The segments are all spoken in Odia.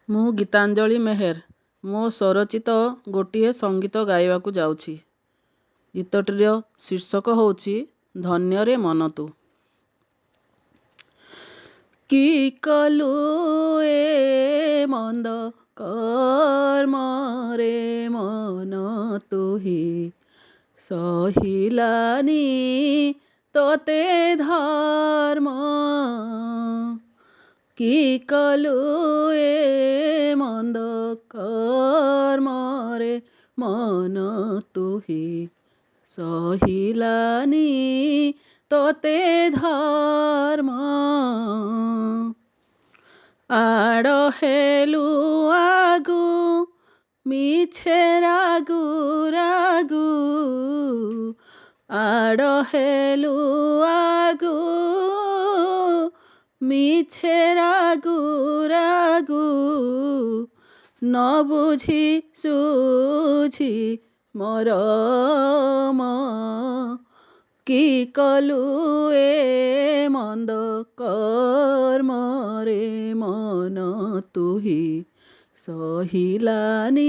ମୁଁ ଗୀତାଞ୍ଜଳି ମେହେର ମୋ ସ୍ୱରଚିତ ଗୋଟିଏ ସଙ୍ଗୀତ ଗାଇବାକୁ ଯାଉଛି। ଗୀତଟିର ଶୀର୍ଷକ ହେଉଛି ଧନ୍ୟରେ ମନ ତୁ। କି କଲୁ ଏ ମନ୍ଦ କର୍ମରେ ମନ ତୁହି ସହିଲାନି ତୋତେ ଧର୍ମ। କି କଲୁ ଏ ମନ୍ଦ କର୍ମରେ ମନ ତୁହି ସହିଲାନି ତୋତେ ଧର୍ମ। ଆଡ଼ ହେଲୁ ଆଗୁ ମିଛେ ରାଗୁ ରାଗୁ, ଆଡ଼ ହେଲୁ ଆଗୁ ମିଛେ ରାଗୁ ରାଗୁ, ନ ବୁଝି ସୁଝି ମରମ। କି କଲୁ ଏ ମନ୍ଦ କର୍ମରେ ମନ ତୁହି ସହିଲାନି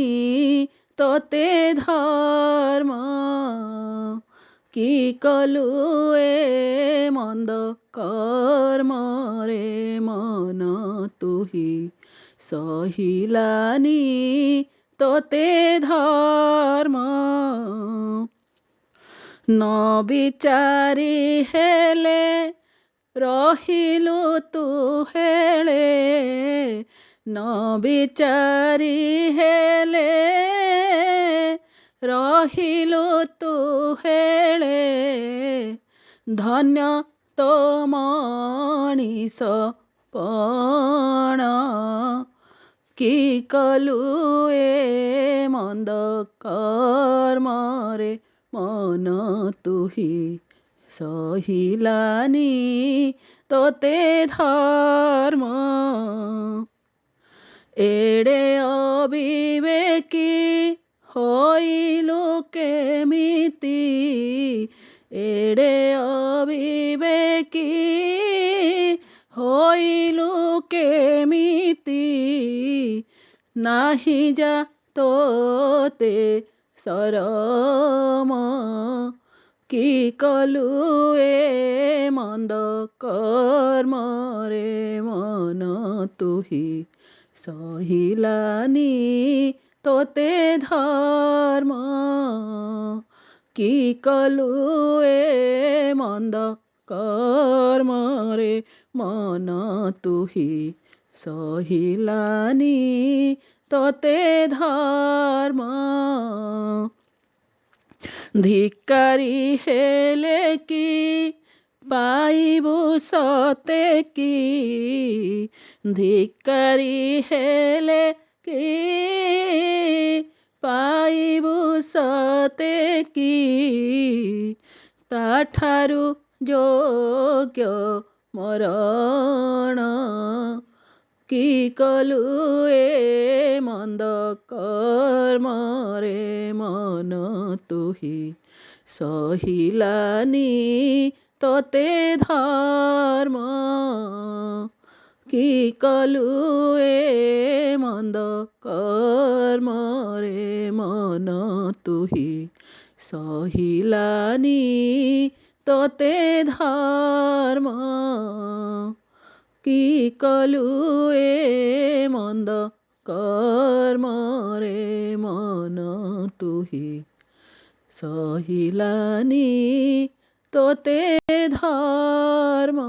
ତୋତେ ଧର୍ମ। କି କଲୁ ଏ ମନ୍ଦ କର୍ମରେ ମନ ତୁହି ସହିଲାନି ତୋତେ ଧର୍ମ। ନ ବିଚାରି ହେଲେ ରହିଲୁ ତୁ ହେଳେ, ନ ବିଚାରି ହେଲେ ରହିଲୁ ତୁ ହେଳେ, ଧନ୍ୟ ତୋ ମଣିଷ ପଣ। କି କଲୁ ଏ ମନ୍ଦ କର୍ମରେ ମନ ତୁହି ସହିଲାନି ତୋତେ ଧର୍ମ। ଏଡ଼େ ଅବିବେକୀ ହୋଇଲୁ କେମିତି, ଏଡ଼େ ଅବିବେକୀ ହୋଇଲୁ କେମିତି, ନାହିଁ ଯା ତୋତେ ସରମ। କି କଲୁ ଏ ମନ୍ଦ କର୍ମରେ ମନ ତୁହି ସହିଲାନି ତୋତେ ଧର୍ମ। କି କଲୁ ଏ ମନ୍ଦ କର୍ମରେ ମନ ତୁହି ସହିଲାନି ତୋତେ ଧର୍ମ। ଧିକାରି ହେଲେ କି ପାଇବୁ ସତେ କି, ଧିକାରି ହେଲେ କି ପାଇବୁ ସତେ କି, ତାଠାରୁ ଯୋଗ୍ୟ ମରଣ। କି କଲୁ ଏ ମନ୍ଦ କର୍ମରେ ମନ ତୁହି ସହିଲାନି ତୋତେ ଧର୍ମ। କି କଲୁ ଏ ମନ୍ଦ କର୍ମରେ ମନ ତୁହି ସହିଲାନି ତୋତେ ଧର୍ମ। କି କଲୁ ଏ ମନ୍ଦ କର୍ମରେ ମନ ତୁହି ସହିଲାନି ତୋତେ ଧର୍ମ।